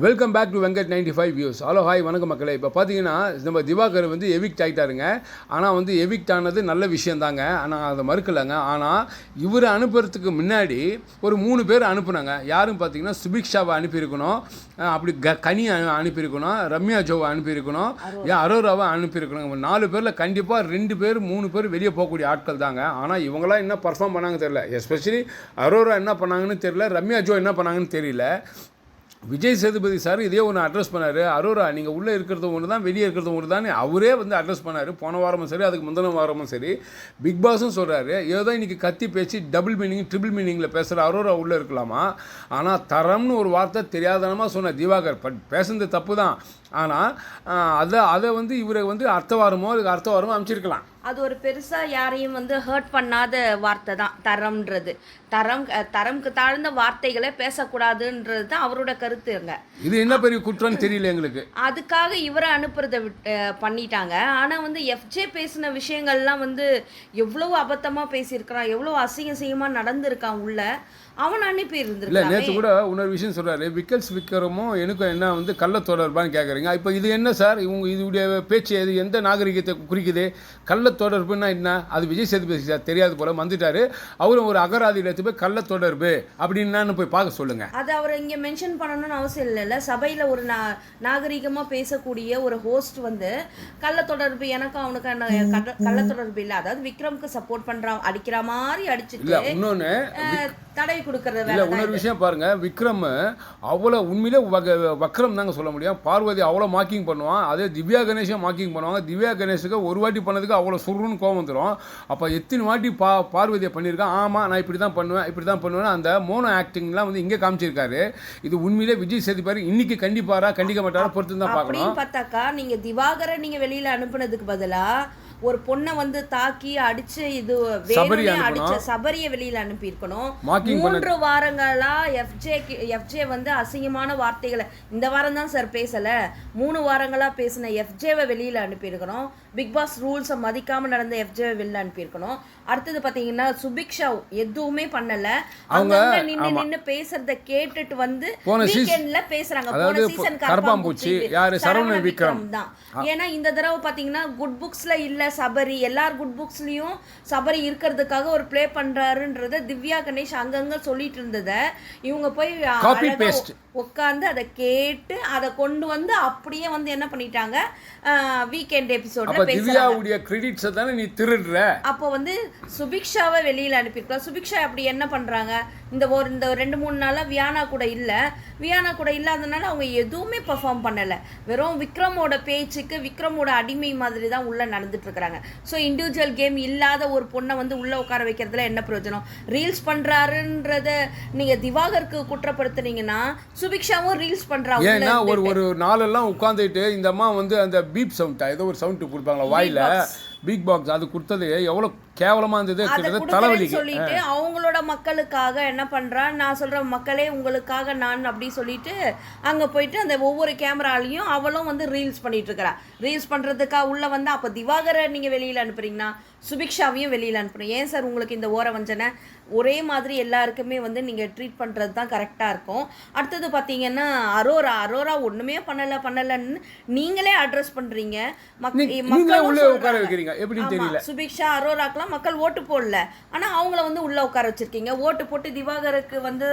Welcome back to Venkat 95 views. Hello hi வணக்கம் மக்களே. இப்போ பார்த்தீங்கன்னா நம்ம திவாகர் வந்து எவிக்ட் ஆகிட்டாருங்க. ஆனால் வந்து எவிக்ட் ஆனது நல்ல விஷயந்தாங்க, ஆனால் அதை மறுக்கலைங்க. ஆனால் இவர் அனுப்புறதுக்கு முன்னாடி ஒரு 3 பேர் அனுப்புனாங்க. யாரும் பார்த்தீங்கன்னா சுபிக்ஷாவை அனுப்பியிருக்கணும், அப்படி கனி அனுப்பியிருக்கணும், ரம்யா ஜோவை அனுப்பியிருக்கணும், அரோராவை அனுப்பியிருக்கணும். 4 பேரில் கண்டிப்பாக 2 பேர் 3 பேர் வெளியே போகக்கூடிய ஆட்கள் தாங்க. ஆனால் இவங்களாம் என்ன பர்ஃபார்ம் பண்ணாங்கன்னு தெரியல. எஸ்பெஷலி அரோரா என்ன பண்ணாங்கன்னு தெரியல, ரம்யா ஜோ என்ன பண்ணாங்கன்னு தெரியல. விஜய் சேதுபதி சார் இதே ஒன்று அட்ரஸ் பண்ணார். அரோரா நீங்கள் உள்ளே இருக்கிறது ஒன்று தான், வெளியே இருக்கிறது ஒன்று தான் அவரே வந்து அட்ரஸ் பண்ணார். போன வாரமும் சரி, அதுக்கு முந்தின வாரமும் சரி. பிக் பாஸும் சொல்கிறாரு, ஏதோ இன்றைக்கி கத்தி பேசி டபுள் மீனிங் ட்ரிபிள் மீனிங்கில் பேசுகிற அரோரா உள்ளே இருக்கலாமா. ஆனால் தரம்னு ஒரு வார்த்தை தெரியாதனமாக சொன்ன திவாகர் பேசுனது தப்பு தான். ஆனால் அதை வந்து இவரை வந்து அடுத்த வாரமோ அமைச்சிருக்கலாம். அது ஒரு பெருசாக யாரையும் வந்து ஹர்ட் பண்ணாத வார்த்தை தான் தரம்ன்றது. தரம்க்கு தாழ்ந்த வார்த்தைகளை பேசக்கூடாதுன்றது தான் அவரோட கருத்துங்க. இது என்ன பெரிய குற்றம்னு தெரியல எங்களுக்கு. அதுக்காக இவரை அனுப்புறதை பண்ணிட்டாங்க. ஆனால் வந்து எஃப்ஜே பேசின விஷயங்கள்லாம் வந்து எவ்வளோ அபத்தமாக பேசியிருக்கிறான், எவ்வளோ அசிங்கமாக நடந்திருக்கான் உள்ள. அவன் அனுப்பி இல்லை, நேற்று கூட இன்னொரு விஷயம் சொல்கிறாரு, விக்ரமும் எனக்கும் என்ன வந்து கள்ள தொடர்பான்னு கேட்குறீங்க. இப்போ இது என்ன சார், இவங்க இதுடைய பேச்சு எது எந்த நாகரிகத்தை குறிக்குது? கள்ள தொடர்புன்னா என்ன? அது விஜய் சேதுபதி சார் தெரியாது போல வந்துட்டாரு. அவரும் ஒரு அகராதியில் எடுத்து போய் கள்ள தொடர்பு அப்படின்னான்னு போய் பார்க்க சொல்லுங்க. அது அவரை இங்கே மென்ஷன் பண்ணணும்னு அவசியம் இல்லைல்ல. சபையில் ஒரு நாகரிகமாக பேசக்கூடிய ஒரு ஹோஸ்ட் வந்து கள்ள தொடர்பு எனக்கும் அவனுக்கு கள்ள தொடர்பு இல்லை, அதாவது விக்ரமுக்கு சப்போர்ட் பண்ணுறான் அடிக்கிற மாதிரி அடிச்சுட்டு இன்னொன்று தடை கொடுக்கறது. இல்லை, இன்னொரு விஷயம் பாருங்க, விக்ரம் அவ்வளோ உண்மையிலே வக்ரம் தாங்க சொல்ல முடியும். பார்வதி அவ்வளோ மார்க்கிங் பண்ணுவான், அதே திவ்யா கணேஷும் மார்க்கிங் பண்ணுவாங்க. திவ்யா கணேஷுக்கு ஒரு வாட்டி பண்ணதுக்கு அவ்வளோ சுருன்னு கோவம் வந்துடும். அப்போ எத்தனை வாட்டி பார்வதியை பண்ணியிருக்கான். ஆமாம் நான் இப்படி தான் பண்ணுவேன் அந்த மோனோ ஆக்டிங்லாம் வந்து இங்கே காமிச்சிருக்காரு. இது உண்மையிலே விஜய் சேதுபதி இன்னைக்கு கண்டிக்க மாட்டாரா பொறுத்து தான் பார்க்கணும். பார்த்தாக்கா நீங்கள் திவாகரை நீங்கள் வெளியில் அனுப்புனதுக்கு பதிலாக ஒரு பொண்ணை வந்து தாக்கி அடிச்சு இது அடிச்ச சபரியை வெளியில அனுப்பியிருக்கணும். 3 வாரங்களா எஃப்ஜே வந்து அசிங்கமான வார்த்தைகளை இந்த வாரம் தான் சார் பேசல, 3 வாரங்களா பேசின எஃப்ஜேவை வெளியில அனுப்பியிருக்கணும். பிக் பாஸ் ரூல்ஸை மதிக்காம நடந்த எஃப்ஜேவை வெளியில அனுப்பியிருக்கணும். அடுத்தது பாத்தீங்கன்னா சுபிக்ஷா எதுவுமே பண்ணல, அவங்க நின்று பேசுறத கேட்டுட்டு வந்து வீக்கெண்ட்ல பேசுறாங்க. போன சீசன் கரப்பாம்பூச்சி யாரு சரவணன் விக்ரம் தான். ஏன்னா இந்த தடவை பாத்தீங்கன்னா குட் புக்ஸ்ல இல்ல சபரி, எல்லார் குட் புக்ஸ்லயும் சபரி இருக்கிறதுக்காக ஒரு ப்ளே பண்றாருன்றத திவ்யா கணேஷ் அங்கங்க சொல்லிட்டு இருந்தத இவங்க போய் உட்காந்து அதை கேட்டு அதை கொண்டு வந்து அப்படியே வந்து என்ன பண்ணிட்டாங்க, வீக்கெண்ட் எபிசோட்ல திவ்யாவுடைய கிரெடிட்ஸ் தானே நீ திருடுற. அப்போ வந்து சுபிக்ஷாவை வெளியில அனுப்பியிருக்கலாம். சுபிக்ஷா அப்படி என்ன பண்றாங்க, இந்த 2-3 நாளா வியானா கூட இல்லாதனால அவங்க எதுவுமே பெர்ஃபார்ம் பண்ணல. வெறும் விக்ரமோட பேச்சுக்கு விக்ரமோட அடிமை மாதிரி தான் உள்ள நடந்துட்டு இருக்காங்க. ஸோ இண்டிவிஜுவல் கேம் இல்லாத ஒரு பொண்ணை வந்து உள்ள உட்கார வைக்கிறதுல என்ன பிரயோஜனம்? ரீல்ஸ் பண்றாருன்றத நீங்க திவாகருக்கு குற்றப்படுத்துனீங்கன்னா சுபிக்ஷாவும் ரீல்ஸ் பண்றாங்க. ஏன்னா ஒரு நாளெல்லாம் உட்காந்துட்டு இந்த அம்மா வந்து அந்த பீப் சவுண்ட் ஏதோ ஒரு சவுண்ட் கொடுப்பாங்களா வாயில, பிக் பாக்ஸ் அது கொடுத்தது எவ்வளோ கேவலமா இருந்தது. தலைவலி சொல்லிட்டு அவங்களோட மக்களுக்காக என்ன பண்றா, நான் சொல்ற மக்களே உங்களுக்காக நான் அப்படி சொல்லிட்டு அங்க போயிட்டு அந்த ஒவ்வொரு கேமராலையும் அவளும் வந்து ரீல்ஸ் பண்ணிட்டு இருக்கா. ரீல்ஸ் பண்றதுக்காக உள்ள வந்து அப்ப திவாகரை நீங்க வெளியில அனுப்புறீங்கன்னா சுபிக்ஷாவையும் வெளியில அனுப்புறீங்க. ஏன் சார் உங்களுக்கு இந்த ஓர வஞ்சனை? ஒரே மாதிரி எல்லாருக்குமே வந்து நீங்க ட்ரீட் பண்றது தான் கரெக்டா இருக்கும். அடுத்தது பாத்தீங்கன்னா அரோரா ஒண்ணுமே பண்ணலன்னு நீங்களே அட்ரஸ் பண்றீங்க. சுபிக்ஷா அரோராக்கெல்லாம் மக்கள் ஓட்டு போடல, ஆனா அவங்கள வந்து உள்ள உட்கார வச்சிருக்கீங்க. ஓட்டு போட்டு திவாகருக்கு வந்து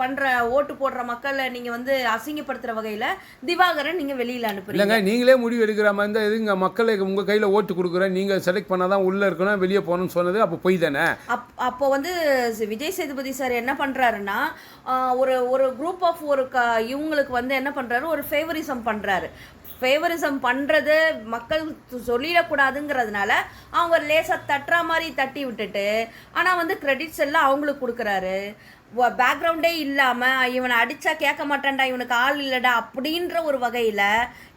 பண்ற ஓட்டு போடுற மக்களை நீங்க வந்து அசிங்கப்படுத்துற வகையில திவாகரை நீங்க வெளியில அனுப்புறீங்க. நீங்களே முடிவு எடுக்கிற மாதிரி இருந்தா எதுங்க மக்களை உங்க கையில ஓட்டு கொடுக்குற நீங்க செலக்ட் பண்ணாதான் உள்ள இருக்கணும் வெளியே போகணும்னு சொன்னது அப்போ பொய் தானே. அப்போ வந்து விஜய் சேதுபதி சார் என்ன பண்றாருன்னா ஒரு குரூப் ஆஃப் இவங்களுக்கு வந்து என்ன பண்றாரு, ஒரு ஃபேவரிசம் பண்றது மக்கள் சொல்லிடக்கூடாதுங்கிறதுனால அவங்க லேசாக தட்டுற மாதிரி தட்டி விட்டுட்டு ஆனால் வந்து கிரெடிட்ஸ் எல்லாம் அவங்களுக்கு கொடுக்குறாரு. பேக்ரவுண்டே இல்லாமல் இவனை அடித்தா கேட்க மாட்டான்டா, இவனுக்கு ஆள் இல்லைடா அப்படின்ற ஒரு வகையில்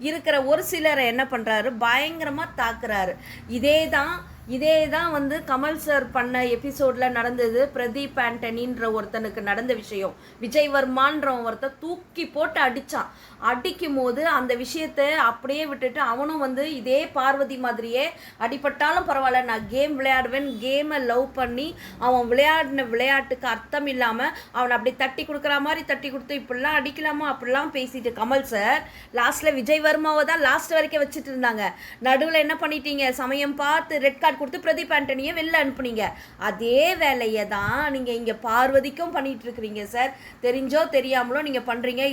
இருக்கிற ஒரு சிலரை என்ன பண்ணுறாரு, பயங்கரமாக தாக்குறாரு. இதே தான் இதே தான் வந்து கமல் சார் பண்ண எபிசோடில் நடந்தது. பிரதீப் ஆண்டனின்ற ஒருத்தனுக்கு நடந்த விஷயம். விஜய் வர்மான்ற ஒருத்தன் தூக்கி போட்டு அடித்தான். அடிக்கும் போது அந்த விஷயத்தை அப்படியே விட்டுட்டு அவனும் வந்து இதே பார்வதி மாதிரியே அடிபட்டாலும் பரவாயில்ல, நான் கேம் விளையாடுவேன், கேமை லவ் பண்ணி அவன் விளையாடின விளையாட்டுக்கு அர்த்தம் இல்லாமல் அவனை அப்படி தட்டி கொடுக்குற மாதிரி தட்டி கொடுத்து இப்படிலாம் அடிக்கலாமா அப்படிலாம் பேசிட்டு கமல் சார் லாஸ்ட்டில் விஜய் வர்மாவை தான் லாஸ்ட் வரைக்கும் வச்சுட்டு இருந்தாங்க. நடுவில் என்ன பண்ணிட்டீங்க, சமயம் பார்த்து ரெட் கார்டு கொடுத்து பிரதீப் ஆண்டனியை வெளில அனுப்புனீங்க. அதே வேலையை தான் நீங்கள் இங்கே பார்வதிக்கும் பண்ணிட்டு இருக்கிறீங்க சார். தெரிஞ்சோ தெரியாமலோ நீங்கள் பண்ணுறீங்க.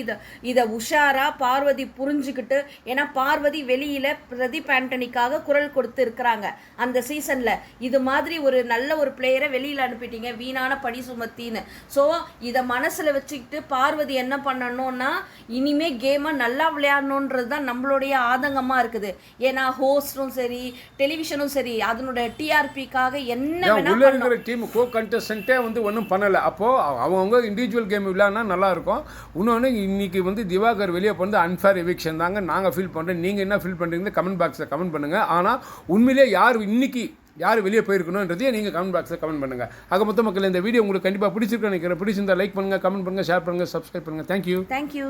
இதை உஷாராக பார்வதி புரிஞ்சுக்கிட்டு, ஏன்னா பார்வதி வெளியில் பிரதீப் ஆண்டனிக்காக குரல் கொடுத்து இருக்கிறாங்க அந்த சீசனில். இது மாதிரி ஒரு நல்ல ஒரு பிளேயரை வெளியில் அனுப்பிட்டீங்க, வீணான படி சுமத்தின்னு. ஸோ இதை மனசில் வச்சுக்கிட்டு பார்வதி என்ன பண்ணணும்னா, இனிமே கேமை நல்லா விளையாடணுன்றது தான் நம்மளுடைய ஆதங்கமாக இருக்குது. ஏன்னா ஹோஸ்டும் சரி டெலிவிஷனும் சரி அதனுடைய டிஆர்பிக்காக என்ன உள்ள இருக்கிற டீம் கோ கண்டஸ்டன்ட்டே வந்து ஒன்றும் பண்ணலை. அப்போது அவங்கவுங்க இண்டிவிஜுவல் கேம் விளையாடினா நல்லாயிருக்கும். இன்னொன்று இன்னைக்கு வந்து திவாகர் வெளியே போனது அன்ஃபேர் எவிக்ஷன் தாங்க நாங்கள் ஃபீல் பண்ணுறோம். நீங்கள் என்ன ஃபீல் பண்ணுறீங்க கமெண்ட் பாக்ஸில் கமெண்ட் பண்ணுங்கள். ஆனால் உண்மையிலே யார் வெளியே போயிருக்கணுன்றதையே நீங்கள் கமெண்ட் பாக்ஸில் கமெண்ட் பண்ணுங்கள். ஆக மொத்த மக்கள் இந்த வீடியோ உங்களுக்கு கண்டிப்பாக பிடிச்சிருக்கேன் நினைக்கிறேன். பிடிச்சிருந்தா லைக் பண்ணுங்கள், கமெண்ட் பண்ணுங்கள், ஷேர் பண்ணுங்கள், சப்ஸ்கிரைப் பண்ணுங்கள். தேங்க்யூ.